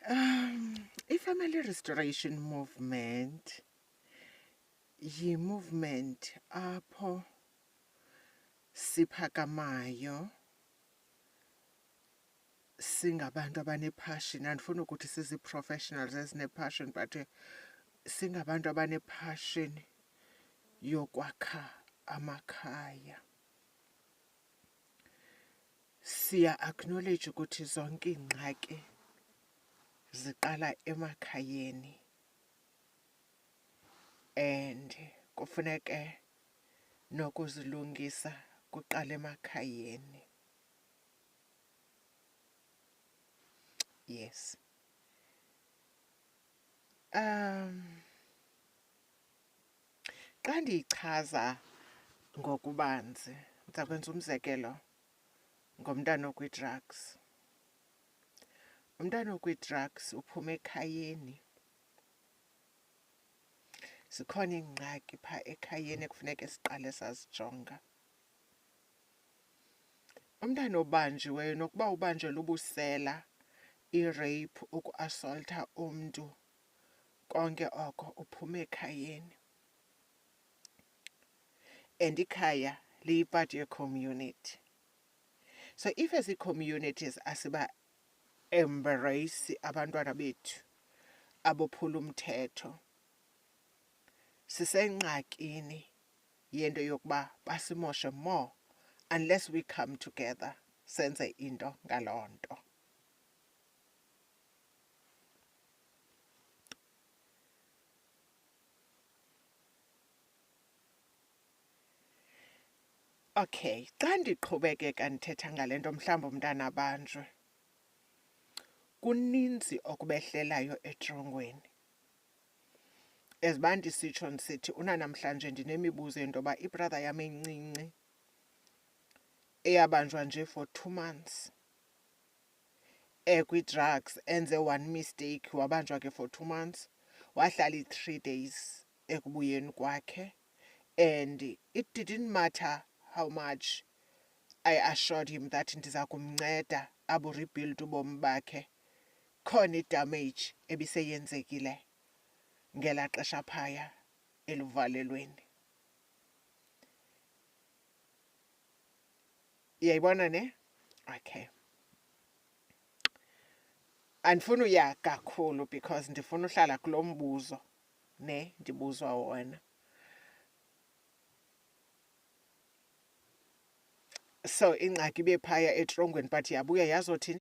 I-family restoration movement yi-movement apho siphakamayo singabantu abanepassion. Andifuni ukuthi sizi-professionals ezine-passion, but singabantu abanepassion yokwakha amakhaya. Siya-acknowledge ukuthi zonke iingxaki ziqala emakhayeni and kufuneke nokuzilungisa kuqala emakhayeni. Yes. Xa ndiyichaza ngokubanzi ndiza kwenza umzekelo ngomntana okwi-drugs. Umntana okwi-drugs uphuma ekhayeni. Zikhona iingxaki phaa ekhayeni ekufuneke siqale sazijonga. Umntana obanjiweyo nokuba ubanjelwe ubusela, i-rape, uku-assaulta umntu, konke oko uphuma ekhayeni. And ikhaya liyipart ye-community. So if as ii-communities asiba-embrace abantwana bethu abophula umthetho, sisengxakini yento yokuba basimoshe more unless we come together senze into ngaloo nto. Okay, xa ndiqhubekeka ndithetha ngale nto mhlawumbi umntana abanjwe, kuninzi okubehlelayo etrongweni. As uba ndisitsho ndisithi unanamhlanje ndinemibuzo yento yoba ibrother yam encinci eyabanjwa nje for 2 months kwi-drugs, enze one mistake, wabanjwa ke for 2 months, wahlala i-3 days ekubuyeni kwakhe, and it didn't matter how much I assured him that ndiza kumnceda aburebuild ubomi bakhe. Khona idamage ebiseyenzekile ngelaa xesha phaya eluvalelweni. Iyayibona ne? Okay. Andifuni uya kakhulu because ndifuna uhlala kulo mbuzo ne ndibuzwa wona. So ingxaki ibe phaya etrongweni, but yabuya yazothini?